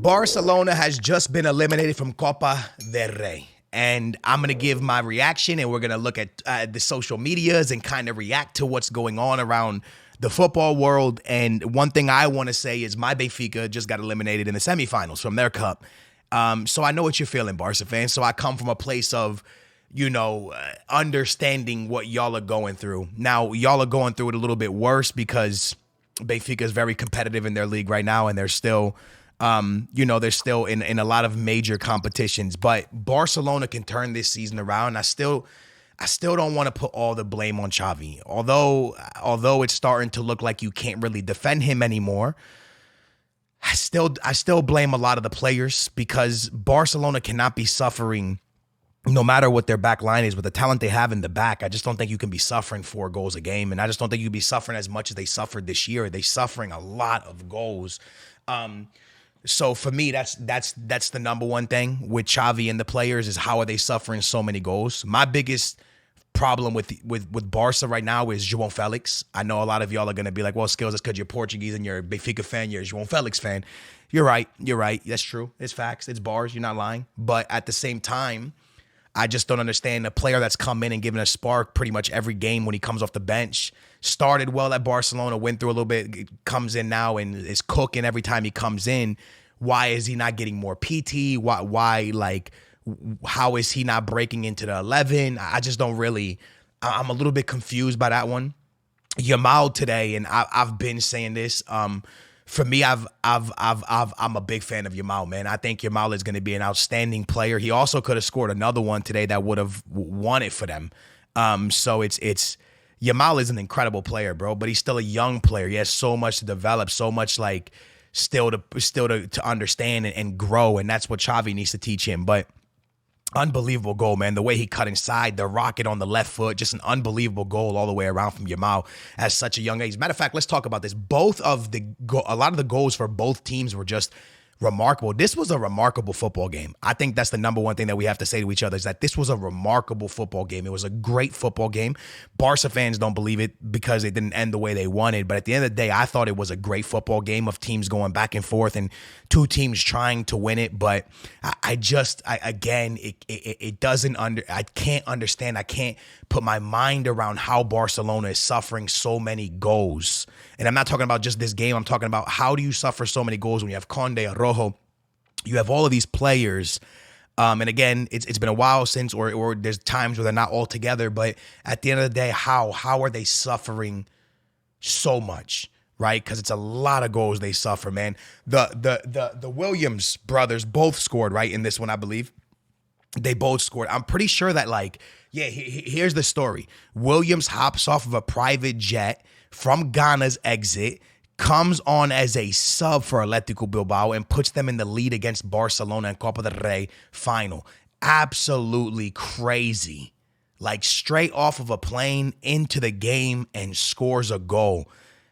Barcelona has just been eliminated from Copa del Rey. And I'm going to give my reaction, and we're going to look at the social medias and kind of react to what's going on around the football world. And one thing I want to say is my Benfica just got eliminated in the semifinals from their cup. So I know what you're feeling, Barca fans. So I come from a place of, understanding what y'all are going through. Now, y'all are going through it a little bit worse because Benfica is very competitive in their league right now, and they're still they're still in a lot of major competitions, but Barcelona can turn this season around. I still don't want to put all the blame on XAVI. Although it's starting to look like you can't really defend him anymore, I still blame a lot of the players because Barcelona cannot be suffering no matter what their back line is with the talent they have in the back. I just don't think you can be suffering 4 goals a game, and I just don't think you can be suffering as much as they suffered this year. They're suffering a lot of goals. So for me, that's the number one thing with XAVI and the players is how are they suffering so many goals? My biggest problem with Barca right now is João Felix. I know a lot of y'all are going to be like, well, Skills, it's because you're Portuguese and you're a Benfica fan, you're a João Felix fan. You're right. That's true. It's facts. It's bars. You're not lying. But at the same time, I just don't understand a player that's come in and given a spark pretty much every game when he comes off the bench. Started well at Barcelona, went through a little bit, comes in now and is cooking every time he comes in. Why is he not getting more PT? How is he not breaking into the 11? I just don't really, I'm a little bit confused by that one. Yamal today, and I've been saying this, for me, I'm a big fan of Yamal, man. I think Yamal is going to be an outstanding player. He also could have scored another one today that would have won it for them. So it's Yamal is an incredible player, bro, but he's still a young player. He has so much to develop, so much still to understand and grow, and that's what XAVI needs to teach him. But unbelievable goal, man. The way he cut inside, the rocket on the left foot, just an unbelievable goal all the way around from Yamal at such a young age. Matter of fact, let's talk about this. A lot of the goals for both teams were just remarkable. This was a remarkable football game. I think that's the number one thing that we have to say to each other is that this was a remarkable football game. It was a great football game. Barca fans don't believe it because it didn't end the way they wanted. But at the end of the day, I thought it was a great football game of teams going back and forth and 2 teams trying to win it. But I can't understand. I can't put my mind around how Barcelona is suffering so many goals. And I'm not talking about just this game. I'm talking about how do you suffer so many goals when you have Conde, Rojo, you have all of these players. And again, it's been a while since, or there's times where they're not all together. But at the end of the day, how are they suffering so much, right? Because it's a lot of goals they suffer, man. The Williams brothers both scored, right, in this one, I believe. They both scored. I'm pretty sure that, here's the story. Williams hops off of a private jet from Ghana's exit, comes on as a sub for Atletico Bilbao and puts them in the lead against Barcelona in Copa del Rey final. Absolutely crazy. Straight off of a plane into the game and scores a goal.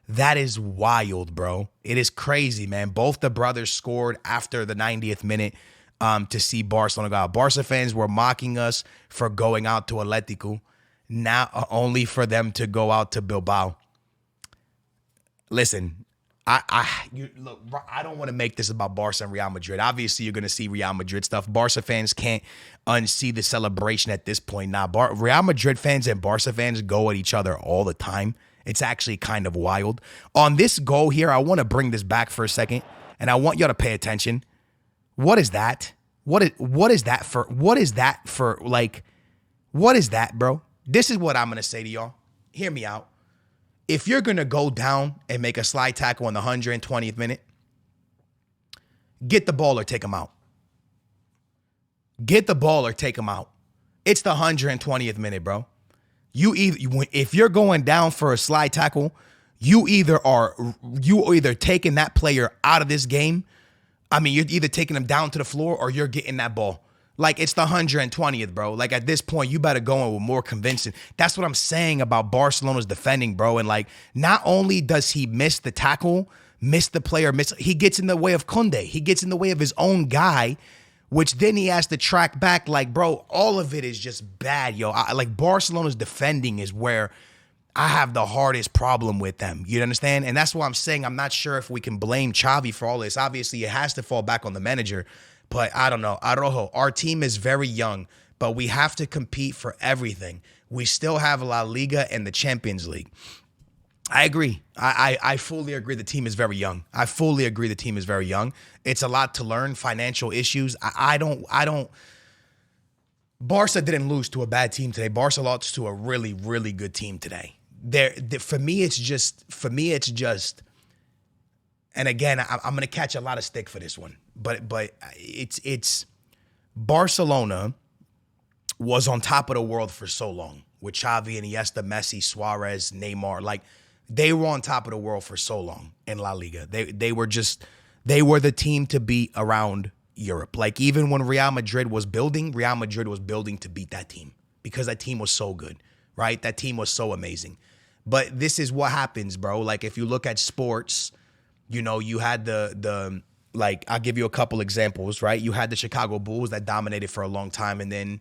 That is wild, bro. It is crazy, man. Both the brothers scored after the 90th minute to see Barcelona go out. Barca fans were mocking us for going out to Atletico, now only for them to go out to Bilbao. Listen, I don't want to make this about Barca and Real Madrid. Obviously, you're going to see Real Madrid stuff. Barca fans can't unsee the celebration at this point. Now, Real Madrid fans and Barca fans go at each other all the time. It's actually kind of wild. On this goal here, I want to bring this back for a second, and I want y'all to pay attention. What is that? What is that for? What is that for? What is that, bro? This is what I'm going to say to y'all. Hear me out. If you're going to go down and make a slide tackle in the 120th minute, get the ball or take him out. Get the ball or take him out. It's the 120th minute, bro. If you're going down for a slide tackle, you either taking that player out of this game. I mean, you're either taking him down to the floor or you're getting that ball. It's the 120th, bro. At this point, you better go in with more convincing. That's what I'm saying about Barcelona's defending, bro. And not only does he miss the tackle, he gets in the way of Kunde. He gets in the way of his own guy, which then he has to track back. Bro, all of it is just bad, yo. Barcelona's defending is where I have the hardest problem with them. You understand? And that's why I'm saying I'm not sure if we can blame Xavi for all this. Obviously, it has to fall back on the manager. But I don't know. Arojo, our team is very young, but we have to compete for everything. We still have La Liga and the Champions League. I agree. I fully agree the team is very young. I fully agree the team is very young. It's a lot to learn, financial issues. I don't. Barca didn't lose to a bad team today. Barca lost to a really, really good team today. For me, it's just, and again, I'm going to catch a lot of stick for this one, but it's Barcelona was on top of the world for so long with Xavi, Iniesta, Messi, Suarez, Neymar. Like, they were on top of the world for so long in La Liga. They were the team to beat around Europe. Like, even when Real Madrid was building to beat that team because that team was so good, right? That team was so amazing. But this is what happens, bro. Like, if you look at sports, you know, you had the like, I'll give you a couple examples, right? You had the Chicago Bulls that dominated for a long time, and then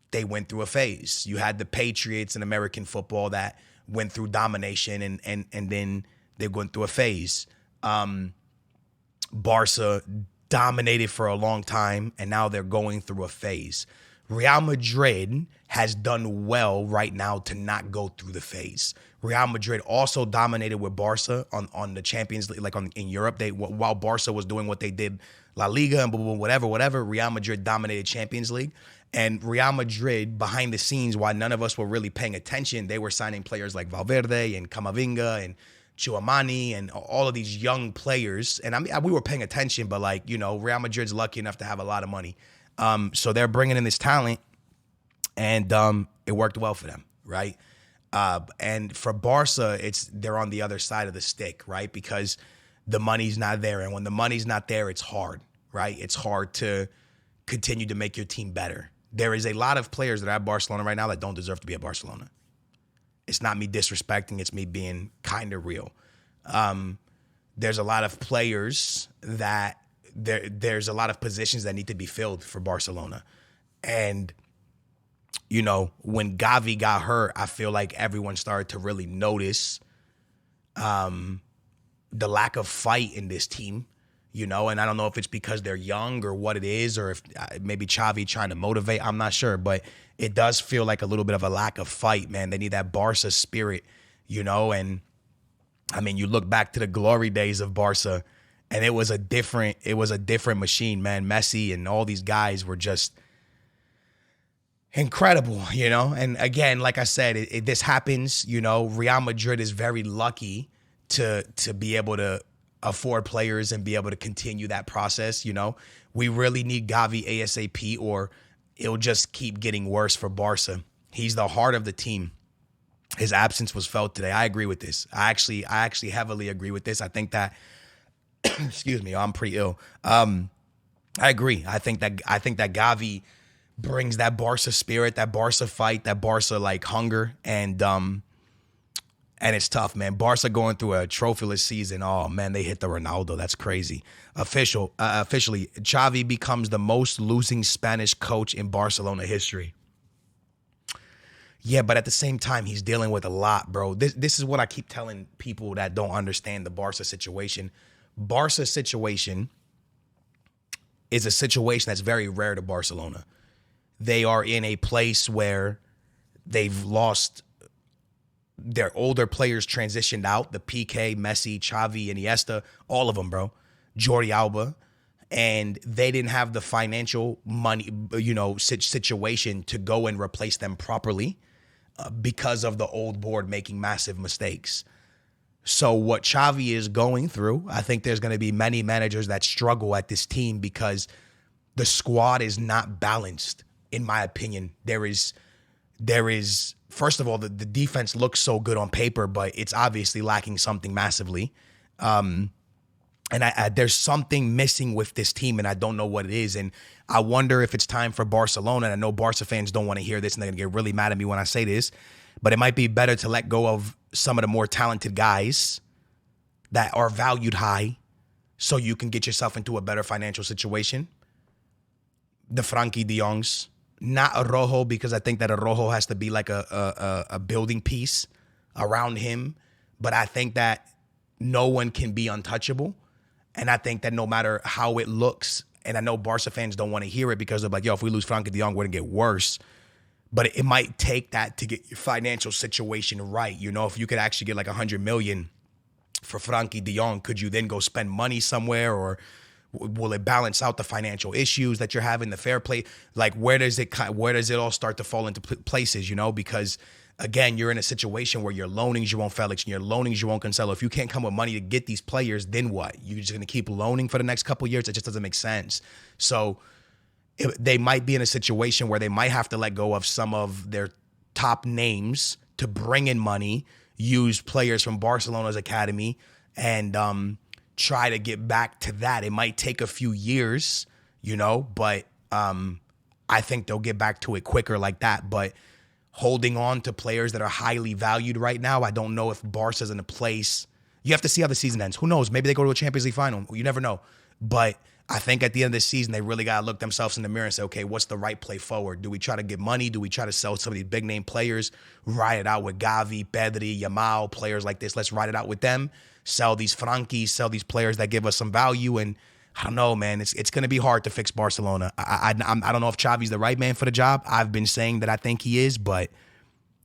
they went through a phase. You had the Patriots in American football that went through domination, and then they went through a phase. Barca dominated for a long time, and now they're going through a phase. Real Madrid has done well right now to not go through the phase. Real Madrid also dominated with Barca on the Champions League, like in Europe. While Barca was doing what they did, La Liga and whatever, Real Madrid dominated Champions League. And Real Madrid, behind the scenes, while none of us were really paying attention, they were signing players like Valverde and Camavinga and Tchouaméni and all of these young players. And I mean, we were paying attention, but, like, you know, Real Madrid's lucky enough to have a lot of money. So they're bringing in this talent, and it worked well for them, right? And for Barca, they're on the other side of the stick, right? Because the money's not there. And when the money's not there, it's hard, right? It's hard to continue to make your team better. There is a lot of players that are at Barcelona right now that don't deserve to be at Barcelona. It's not me disrespecting. It's me being kind of real. There's a lot of players that there's a lot of positions that need to be filled for Barcelona. And, you know, when XAVI got hurt, I feel like everyone started to really notice the lack of fight in this team. You know, and I don't know if it's because they're young or what it is, or if maybe Xavi trying to motivate. I'm not sure, but it does feel like a little bit of a lack of fight, man. They need that Barca spirit, you know. And I mean, you look back to the glory days of Barca, and it was a different machine, man. Messi and all these guys were just incredible, you know. And again, like I said, this happens. You know, Real Madrid is very lucky to be able to afford players and be able to continue that process. You know, we really need XAVI ASAP, or it'll just keep getting worse for Barca. He's the heart of the team. His absence was felt today. I agree with this. I actually heavily agree with this. I think that, excuse me, I'm pretty ill. I agree. I think that XAVI brings that Barca spirit, that Barca fight, that Barca like hunger, and it's tough, man. Barca going through a trophyless season. Oh, man, they hit the Ronaldo. That's crazy. Officially, Xavi becomes the most losing Spanish coach in Barcelona history. Yeah, but at the same time, he's dealing with a lot, bro. This is what I keep telling people that don't understand the Barca situation. Barca situation is a situation that's very rare to Barcelona. They are in a place where they've lost their older players, transitioned out, the PK, Messi, Xavi, Iniesta, all of them, bro. Jordi Alba. And they didn't have the financial money, you know, situation to go and replace them properly because of the old board making massive mistakes. So what Xavi is going through, I think there's going to be many managers that struggle at this team because the squad is not balanced, in my opinion. There is first of all, the defense looks so good on paper, but it's obviously lacking something massively. And there's something missing with this team, and I don't know what it is. And I wonder if it's time for Barcelona. And I know Barca fans don't want to hear this, and they're going to get really mad at me when I say this, but it might be better to let go of some of the more talented guys that are valued high so you can get yourself into a better financial situation. The Frankie de Jongs. Not Arojo, because I think that Arojo has to be like a building piece around him. But I think that no one can be untouchable. And I think that no matter how it looks, and I know Barca fans don't want to hear it because they're like, yo, if we lose Frankie de Jong, we're going to get worse. But it might take that to get your financial situation right. You know, if you could actually get like 100 million for Frankie de Jong, could you then go spend money somewhere, or will it balance out the financial issues that you're having, the fair play? Like, where does it all start to fall into places, you know? Because again, you're in a situation where you're loaning João Felix and you're loaning João Cancelo. If you can't come with money to get these players, then what? You're just going to keep loaning for the next couple of years? It just doesn't make sense. So they might be in a situation where they might have to let go of some of their top names to bring in money, use players from Barcelona's academy, and try to get back to that. It might take a few years, you know, but I think they'll get back to it quicker like that. But holding on to players that are highly valued right now, I don't know if Barca's in a place. You have to see how the season ends. Who knows? Maybe they go to a Champions League final. You never know. But I think at the end of the season, they really got to look themselves in the mirror and say, okay, what's the right play forward? Do we try to get money? Do we try to sell some of these big name players? Ride it out with Gavi, Pedri, Yamal, players like this. Let's ride it out with them. Sell these Frankies, sell these players that give us some value. And I don't know, man. It's going to be hard to fix Barcelona. I don't know if Xavi's the right man for the job. I've been saying that I think he is, but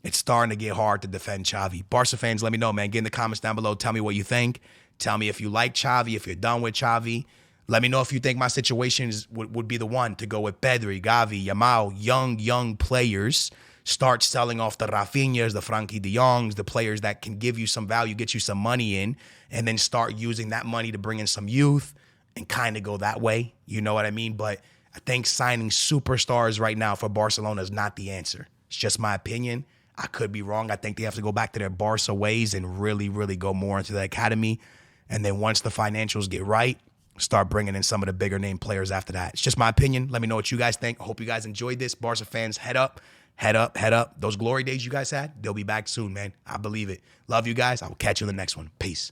it's starting to get hard to defend Xavi. Barca fans, let me know, man. Get in the comments down below. Tell me what you think. Tell me if you like Xavi, if you're done with Xavi. Let me know if you think my situation would be the one to go with Pedri, Gavi, Yamal, young players. Start selling off the Rafinhas, the Frankie de Jongs, the players that can give you some value, get you some money in, and then start using that money to bring in some youth and kind of go that way. You know what I mean? But I think signing superstars right now for Barcelona is not the answer. It's just my opinion. I could be wrong. I think they have to go back to their Barca ways and really, really go more into the academy. And then once the financials get right, start bringing in some of the bigger name players after that. It's just my opinion. Let me know what you guys think. I hope you guys enjoyed this. Barca fans, head up, head up, head up. Those glory days you guys had, they'll be back soon, man. I believe it. Love you guys. I will catch you in the next one. Peace.